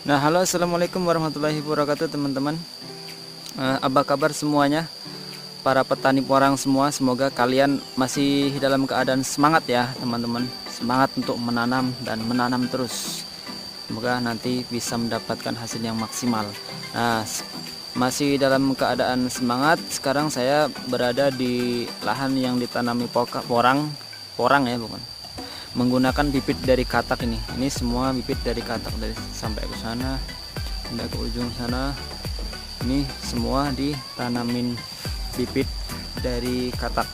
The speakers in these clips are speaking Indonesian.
Nah, halo, assalamualaikum warahmatullahi wabarakatuh, teman-teman. Apa kabar semuanya, para petani porang semua? Semoga kalian masih dalam keadaan semangat ya, teman-teman. Semangat untuk menanam dan menanam terus. Semoga nanti bisa mendapatkan hasil yang maksimal. Nah, masih dalam keadaan semangat. Sekarang saya berada di lahan yang ditanami porang ya, bukan, menggunakan bibit dari katak ini semua bibit dari katak, dari sampai ke sana, sampai ke ujung sana. Ini semua ditanamin bibit dari katak.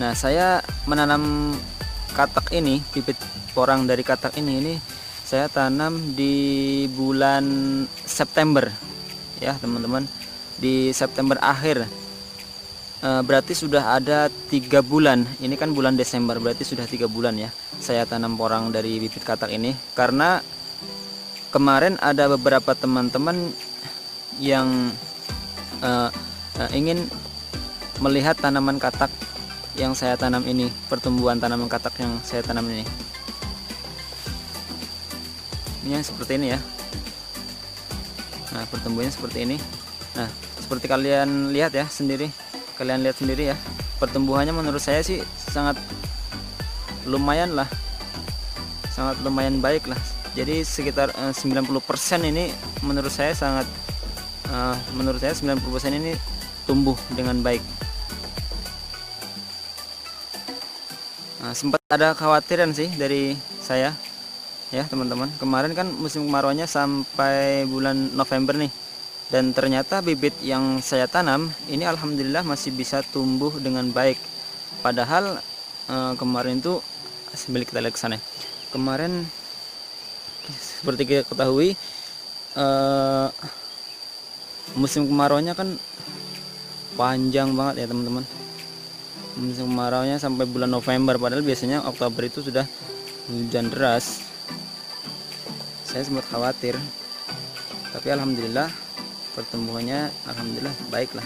Nah, saya menanam katak ini, bibit porang dari katak ini saya tanam di bulan September ya, teman-teman. Di September akhir. Berarti sudah ada 3 bulan. Ini kan bulan Desember, berarti sudah 3 bulan ya saya tanam porang dari bibit katak ini. Karena kemarin ada beberapa teman-teman yang ingin melihat tanaman katak yang saya tanam ini, pertumbuhan tanaman katak yang saya tanam ini. Ini yang seperti ini ya. Nah, pertumbuhannya seperti ini. Nah, seperti kalian lihat ya sendiri. Kalian lihat sendiri ya, pertumbuhannya menurut saya sih sangat lumayan lah, sangat lumayan baik lah. Jadi sekitar 90% ini menurut saya 90% ini tumbuh dengan baik. Nah, sempat ada khawatiran sih dari saya ya, teman-teman. Kemarin kan musim kemarauannya sampai bulan November nih, dan ternyata bibit yang saya tanam ini alhamdulillah masih bisa tumbuh dengan baik. Padahal kemarin tuh, sambil kita lihat ke sana. Kemarin seperti kita ketahui, musim kemarauannya kan panjang banget ya, teman-teman. Musim kemarauannya sampai bulan November, padahal biasanya Oktober itu sudah hujan deras. Saya sempat khawatir, tapi alhamdulillah pertumbuhannya alhamdulillah baik lah.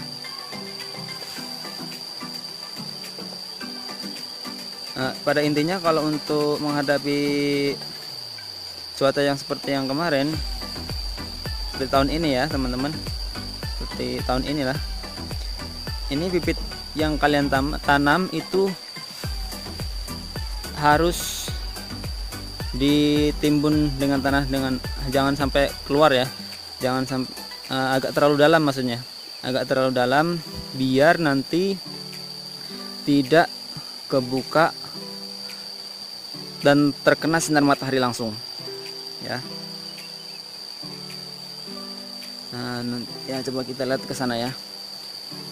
Pada intinya kalau untuk menghadapi cuaca yang seperti yang kemarin, seperti tahun ini ya, teman-teman, seperti tahun inilah, ini bibit yang kalian tanam itu harus ditimbun dengan tanah, dengan jangan sampai keluar ya, jangan sampai agak terlalu dalam, maksudnya agak terlalu dalam, biar nanti tidak kebuka dan terkena sinar matahari langsung ya. Nah, ya coba kita lihat ke sana ya.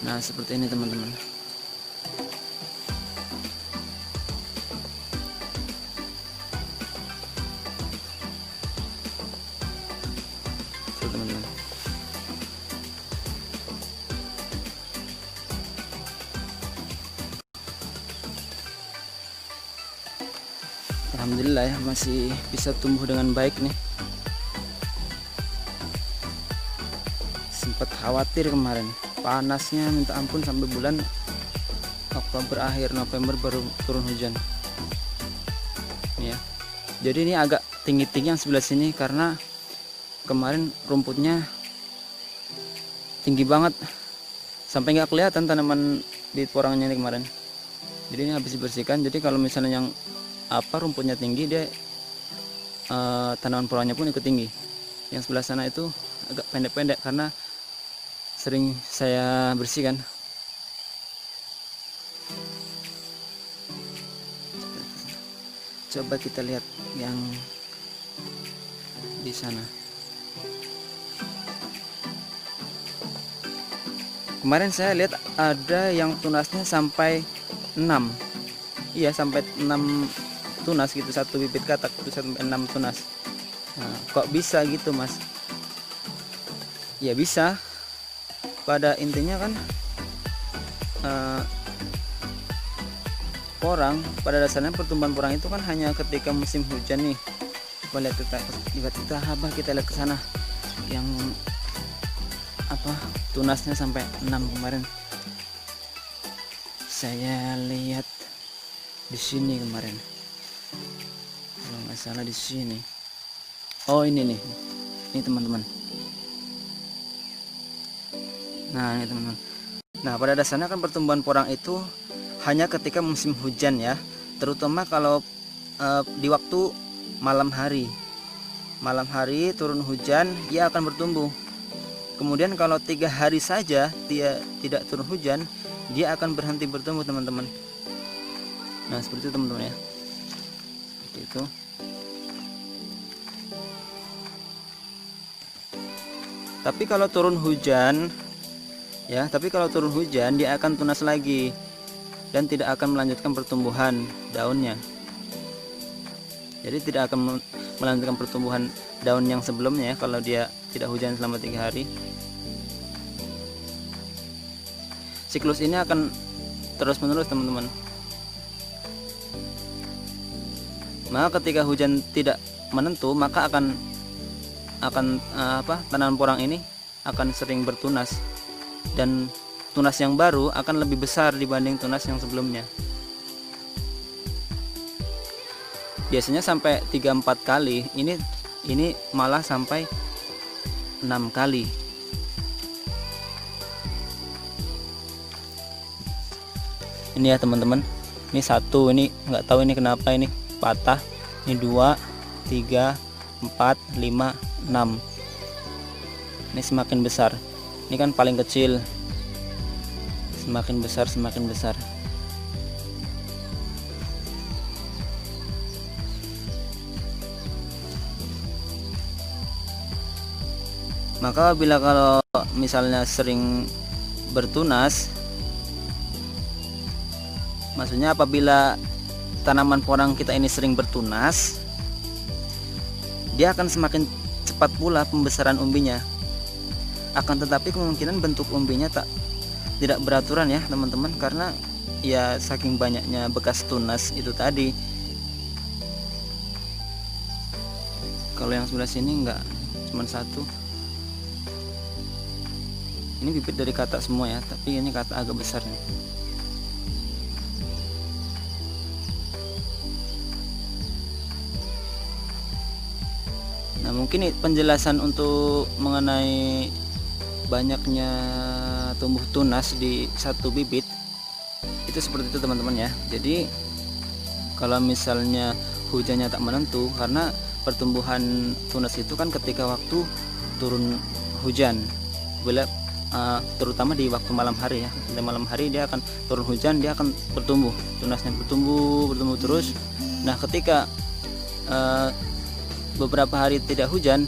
Nah, seperti ini, teman-teman. Tuh, teman-teman. Alhamdulillah ya, masih bisa tumbuh dengan baik nih. Sempat khawatir kemarin, panasnya minta ampun, sampai bulan Oktober akhir, November baru turun hujan ya. Jadi ini agak tinggi-tinggi yang sebelah sini karena kemarin rumputnya tinggi banget sampai nggak kelihatan tanaman di porangnya ini kemarin. Jadi ini habis dibersihkan. Jadi kalau misalnya yang rumputnya tinggi, dia tanaman porangnya pun ikut tinggi. Yang sebelah sana itu agak pendek-pendek karena sering saya bersihkan. Coba kita lihat yang di sana. Kemarin saya lihat ada yang tunasnya sampai 6. Iya, sampai 6 tunas gitu, satu bibit katak itu sampai 6 tunas. Nah, kok bisa gitu, Mas? Ya bisa. Pada intinya kan porang, pada dasarnya pertumbuhan porang itu kan hanya ketika musim hujan nih. Lihat kita lihat ke sana yang tunasnya sampai 6 kemarin. Saya lihat di sini kemarin, kalau nggak salah di sini. Oh ini nih, ini teman-teman. Nah ini teman-teman. Nah pada dasarnya kan pertumbuhan porang itu hanya ketika musim hujan ya, terutama kalau di waktu malam hari. Malam hari turun hujan, dia akan bertumbuh. Kemudian kalau 3 hari saja dia tidak turun hujan, dia akan berhenti bertumbuh teman-teman. Nah seperti itu teman-teman ya, seperti itu. Tapi kalau turun hujan ya, dia akan tunas lagi dan tidak akan melanjutkan pertumbuhan daunnya. Jadi tidak akan melanjutkan pertumbuhan daun yang sebelumnya ya, kalau dia tidak hujan selama 3 hari. Siklus ini akan terus menerus teman-teman. Maka ketika hujan tidak menentu, maka akan tanaman porang ini akan sering bertunas, dan tunas yang baru akan lebih besar dibanding tunas yang sebelumnya. Biasanya sampai 3-4 kali, ini malah sampai 6 kali. Ini ya teman-teman, ini satu, ini nggak tahu ini kenapa ini patah. Ini 2, 3, 4, 5, 6. Ini semakin besar. Ini kan paling kecil, semakin besar semakin besar. Maka bila kalau misalnya sering bertunas, maksudnya apabila tanaman porang kita ini sering bertunas, dia akan semakin cepat pula pembesaran umbinya. Akan tetapi kemungkinan bentuk umbinya tidak beraturan ya teman-teman, karena ya saking banyaknya bekas tunas itu tadi. Kalau yang sebelah sini enggak, cuma satu. Ini bibit dari kata semua ya, tapi ini kata agak besar nih. Nah mungkin penjelasan untuk mengenai banyaknya tumbuh tunas di satu bibit itu seperti itu teman-teman ya. Jadi kalau misalnya hujannya tak menentu, karena pertumbuhan tunas itu kan ketika waktu turun hujan, terutama di waktu malam hari ya. Di malam hari dia akan turun hujan, dia akan bertumbuh, tunasnya bertumbuh terus. Nah ketika beberapa hari tidak hujan,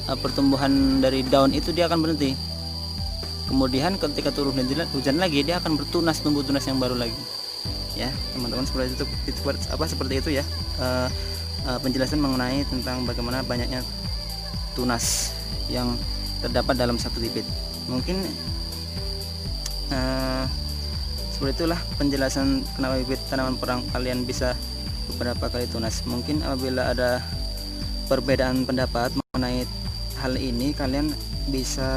pertumbuhan dari daun itu dia akan berhenti. Kemudian ketika turun hujan lagi, dia akan bertunas, tumbuh tunas yang baru lagi ya teman-teman. Seperti itu ya, penjelasan mengenai tentang bagaimana banyaknya tunas yang terdapat dalam satu bibit. Mungkin seperti itulah penjelasan kenapa bibit tanaman porang kalian bisa beberapa kali tunas. Mungkin apabila ada perbedaan pendapat mengenai hal ini, kalian bisa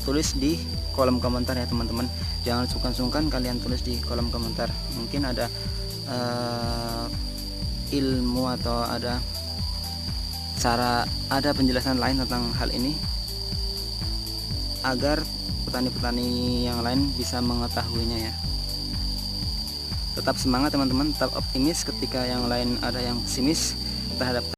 tulis di kolom komentar ya teman-teman. Jangan sungkan-sungkan kalian tulis di kolom komentar. Mungkin ada ilmu atau ada penjelasan lain tentang hal ini, agar petani-petani yang lain bisa mengetahuinya ya. Tetap semangat teman-teman, tetap optimis ketika yang lain ada yang pesimis terhadap